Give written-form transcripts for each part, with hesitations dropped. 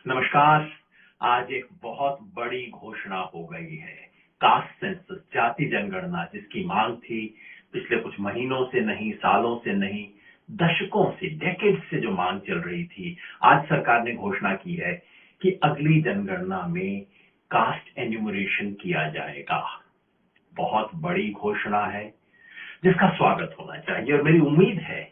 नमस्कार। आज एक बहुत बड़ी घोषणा हो गई है। कास्ट सेंसस, जाति जनगणना, जिसकी मांग थी पिछले कुछ महीनों से नहीं, सालों से नहीं, दशकों से, डेकेड से जो मांग चल रही थी, आज सरकार ने घोषणा की है कि अगली जनगणना में कास्ट एन्यूमरेशन किया जाएगा। बहुत बड़ी घोषणा है जिसका स्वागत होना चाहिए और मेरी उम्मीद है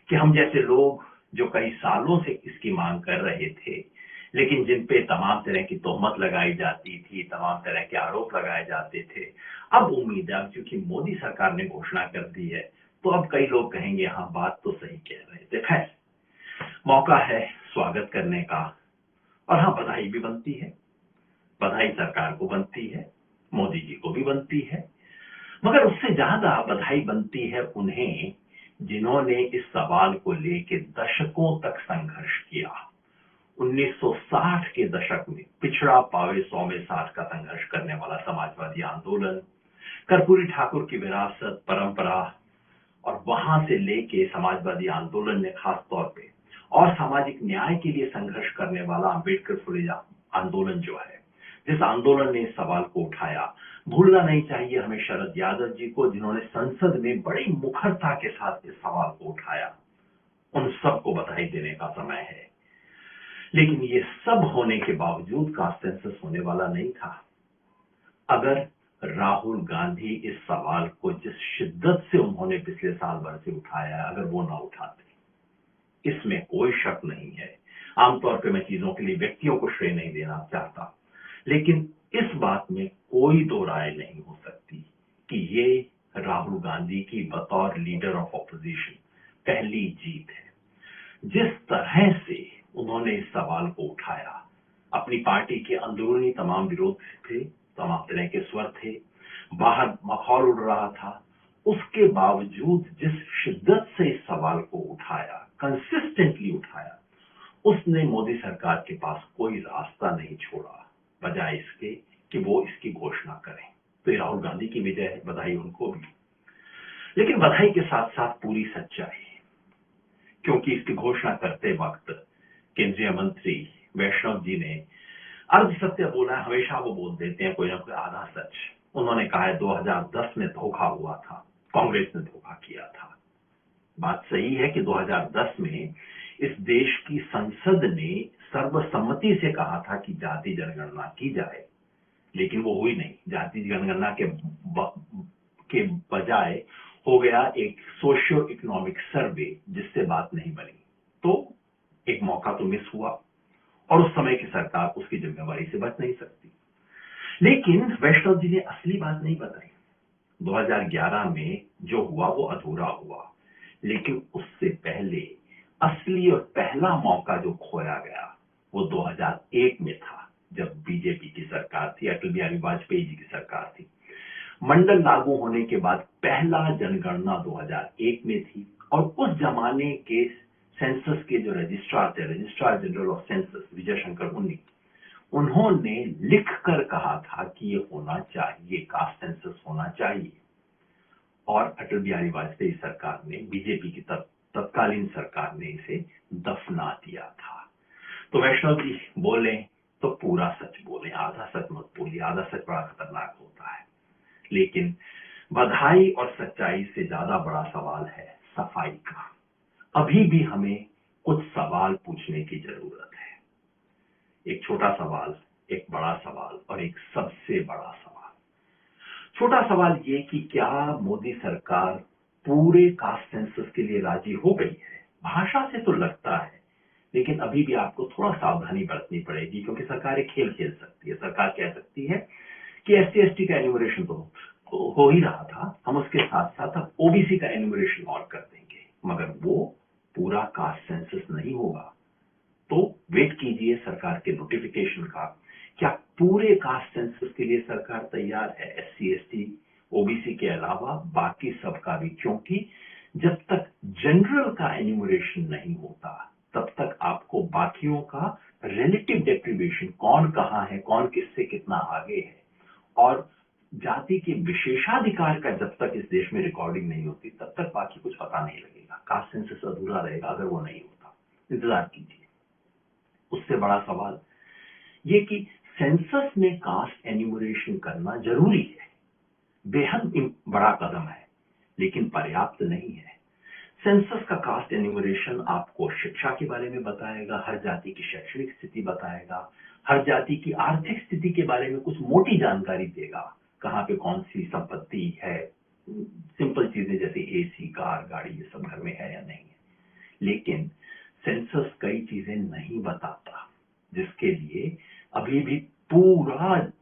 कि हम जैसे लोग जो कई सालों से इसकी मांग कर रहे थे, लेकिन जिन पे तमाम तरह की तोहमत लगाई जाती थी, तमाम तरह के आरोप लगाए जाते थे, अब उम्मीद है, अब क्योंकि मोदी सरकार ने घोषणा कर दी है, तो अब कई लोग कहेंगे हाँ, बात तो सही कह रहे थे। खैर, मौका है स्वागत करने का। और हाँ, बधाई भी बनती है। बधाई सरकार को बनती है, मोदी जी को भी बनती है, मगर उससे ज्यादा बधाई बनती है उन्हें जिन्होंने इस सवाल को लेकर दशकों तक संघर्ष किया। 1960 के दशक में पिछड़ा पावे 100 में 60 का संघर्ष करने वाला समाजवादी आंदोलन, कर्पूरी ठाकुर की विरासत, परंपरा, और वहां से लेके समाजवादी आंदोलन ने खास तौर पे और सामाजिक न्याय के लिए संघर्ष करने वाला अम्बेडकर फुले आंदोलन जो है, जिस आंदोलन ने इस सवाल को उठाया, भूलना नहीं चाहिए हमें शरद यादव जी को, जिन्होंने संसद में बड़ी मुखरता के साथ इस सवाल को उठाया। उन सबको बधाई देने का समय है। लेकिन ये सब होने के बावजूद कास्ट सेंसस होने वाला नहीं था अगर राहुल गांधी इस सवाल को जिस शिद्दत से उन्होंने पिछले साल भर से उठाया है, अगर वो ना उठाते। इसमें कोई शक नहीं है। आमतौर पे मैं चीजों के लिए व्यक्तियों को श्रेय नहीं देना चाहता, लेकिन इस बात में कोई दो राय नहीं हो सकती कि ये राहुल गांधी की बतौर लीडर ऑफ ऑपोजिशन पहली जीत है। जिस तरह से उन्होंने इस सवाल को उठाया, अपनी पार्टी के अंदरूनी तमाम विरोध थे, तमाम तरह के स्वर थे, बाहर मखौल उड़ रहा था, उसके बावजूद जिस शिद्दत से इस सवाल को उठाया, कंसिस्टेंटली उठाया, उसने मोदी सरकार के पास कोई रास्ता नहीं छोड़ा बजाय इसके कि वो इसकी घोषणा करें। तो ये राहुल गांधी की विजय है, बधाई उनको भी। लेकिन बधाई के साथ साथ पूरी सच्चाई, क्योंकि इसकी घोषणा करते वक्त केंद्रीय मंत्री वैष्णव जी ने अर्ध सत्य बोला है। हमेशा वो बोल देते हैं कोई ना कोई आधा सच। उन्होंने कहा है 2010 में धोखा हुआ था, कांग्रेस ने धोखा किया था। बात सही है कि 2010 में इस देश की संसद ने सर्वसम्मति से कहा था कि जाति जनगणना की जाए, लेकिन वो हुई नहीं। जाति जनगणना के बजाय हो गया एक सोशियो इकोनॉमिक सर्वे, जिससे बात नहीं बनी। तो एक मौका तो मिस हुआ और उस समय की सरकार उसकी जिम्मेवारी से बच नहीं सकती। लेकिन वैष्णव जी ने असली बात नहीं बताई। 2011 में जो हुआ वो अधूरा हुआ, लेकिन उससे पहले असली और पहला मौका जो खोया गया वो 2001 में था, जब बीजेपी की सरकार थी, अटल बिहारी वाजपेयी जी की सरकार थी। मंडल लागू होने के बाद पहला जनगणना 2001 में थी और उस जमाने के सेंसस के जो रजिस्ट्रार थे, registrar general of census Vijay Shankar उन्नी, उन्होंने लिखकर कहा था कि ये होना चाहिए, कास्ट सेंसस होना चाहिए। और अटल बिहारी वाजपेयी सरकार ने, बीजेपी की तत्कालीन सरकार ने इसे दफना दिया था। तो वैष्णव जी बोले तो पूरा सच बोले, आधा सच मत बोलिए। आधा सच बड़ा खतरनाक होता है। लेकिन बधाई और सच्चाई से ज्यादा बड़ा सवाल है सफाई का। अभी भी हमें कुछ सवाल पूछने की जरूरत है। एक छोटा सवाल, एक बड़ा सवाल और एक सबसे बड़ा सवाल। छोटा सवाल ये कि क्या मोदी सरकार पूरे कास्ट सेंसस के लिए राजी हो गई है? भाषा से तो लगता है, लेकिन अभी भी आपको थोड़ा सावधानी बरतनी पड़ेगी, क्योंकि सरकार एक खेल खेल सकती है। सरकार कह सकती है कि SC/ST का एन्यूमरेशन तो हो ही रहा था, हम उसके साथ साथ अब OBC का एन्यूमरेशन और कर देंगे, मगर वो पूरा कास्ट सेंसस नहीं होगा। तो वेट कीजिए सरकार के नोटिफिकेशन का। क्या पूरे कास्ट सेंसस के लिए सरकार तैयार है, SC/ST OBC के अलावा बाकी सबका भी? क्योंकि जब तक जनरल का एन्यूमरेशन नहीं होता, तब तक आपको बाकियों का रिलेटिव डिस्ट्रीब्यूशन, कौन कहां है, कौन किससे कितना आगे है, और जाति के विशेषाधिकार का जब तक इस देश में रिकॉर्डिंग नहीं होती, तब तक बाकी कुछ पता नहीं लगेगा। कास्ट सेंसस अधूरा रहेगा अगर वो नहीं होता। इंतजार कीजिए। उससे बड़ा सवाल ये कि सेंसस में कास्ट एन्यूमरेशन करना जरूरी है, बेहद बड़ा कदम है, लेकिन पर्याप्त नहीं है। सेंसस का कास्ट एन्यूमरेशन आपको शिक्षा के बारे में बताएगा, हर जाति की शैक्षणिक स्थिति बताएगा, हर जाति की आर्थिक स्थिति के बारे में कुछ मोटी जानकारी देगा, कहाँ पे कौन सी संपत्ति है, सिंपल चीजें जैसे एसी, कार, गाड़ी, ये सब घर में है या नहीं है। लेकिन सेंसस कई चीजें नहीं बताता, जिसके लिए अभी भी पूरा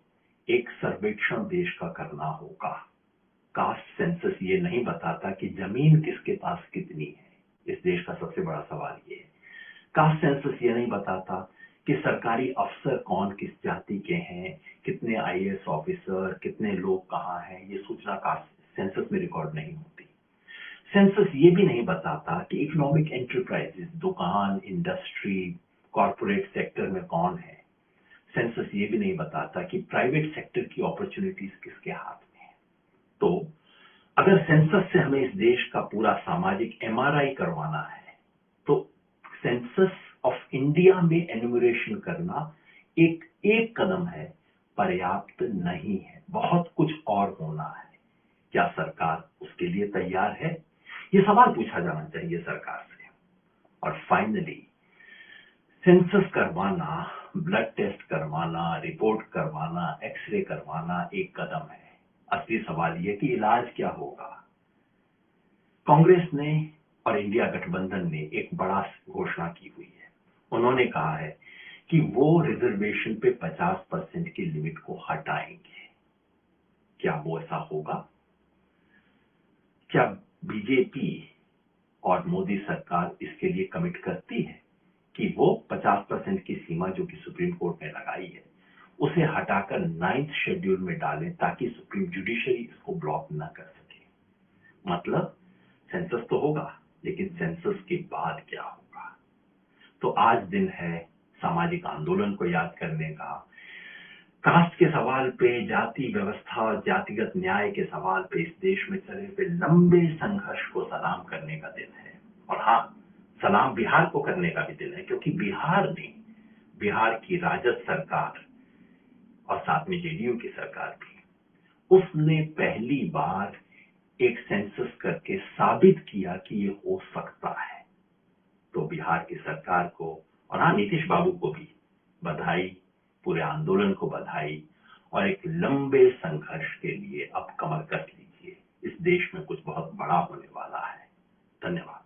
एक सर्वेक्षण देश का करना होगा। कास्ट सेंसस ये नहीं बताता कि जमीन किसके पास कितनी है, इस देश का सबसे बड़ा सवाल ये है। कास्ट सेंसस ये नहीं बताता कि सरकारी अफसर कौन किस जाति के हैं, कितने आईएएस ऑफिसर, कितने लोग कहाँ हैं, ये सूचना कास्ट सेंसस में रिकॉर्ड नहीं होती। सेंसस ये भी नहीं बताता कि इकोनॉमिक एंटरप्राइजेस, दुकान, इंडस्ट्री, कॉर्पोरेट सेक्टर में कौन है। सेंसस ये भी नहीं बताता कि प्राइवेट सेक्टर की अपॉर्चुनिटीज किसके हाथ में है। तो अगर सेंसस से हमें इस देश का पूरा सामाजिक एमआरआई करवाना है, तो सेंसस ऑफ इंडिया में एन्यूमरेशन करना एक कदम है, पर्याप्त नहीं है, बहुत कुछ और होना है। क्या सरकार उसके लिए तैयार है? ये सवाल पूछा जाना चाहिए सरकार से। और फाइनली, सेंसस करवाना, ब्लड टेस्ट करवाना, रिपोर्ट करवाना, एक्सरे करवाना एक कदम है। असली सवाल यह कि इलाज क्या होगा। कांग्रेस ने और इंडिया गठबंधन ने एक बड़ा घोषणा की हुई है। उन्होंने कहा है कि वो रिजर्वेशन पे 50% की लिमिट को हटाएंगे। क्या वो ऐसा होगा? क्या बीजेपी और मोदी सरकार इसके लिए कमिट करती है कि वो 50% की सीमा जो कि सुप्रीम कोर्ट ने लगाई है, उसे हटाकर 9th शेड्यूल में डालें, ताकि सुप्रीम जुडिशरी इसको ब्लॉक न कर सके? मतलब सेंसस तो होगा, लेकिन सेंसस के बाद क्या होगा? तो आज दिन है सामाजिक आंदोलन को याद करने का, कास्ट के सवाल पे, जाति व्यवस्था और जातिगत न्याय के सवाल पे इस देश में चले हुए लंबे संघर्ष को सलाम करने का दिन है। और हाँ, सलाम बिहार को करने का भी दिन है, क्योंकि बिहार की राजद सरकार और साथ में जेडीयू की सरकार भी, उसने पहली बार एक सेंसस करके साबित किया कि ये हो सकता है। तो बिहार की सरकार को और हाँ, नीतीश बाबू को भी बधाई, पूरे आंदोलन को बधाई, और एक लंबे संघर्ष के लिए अब कमर कस लीजिए। इस देश में कुछ बहुत बड़ा होने वाला है। धन्यवाद।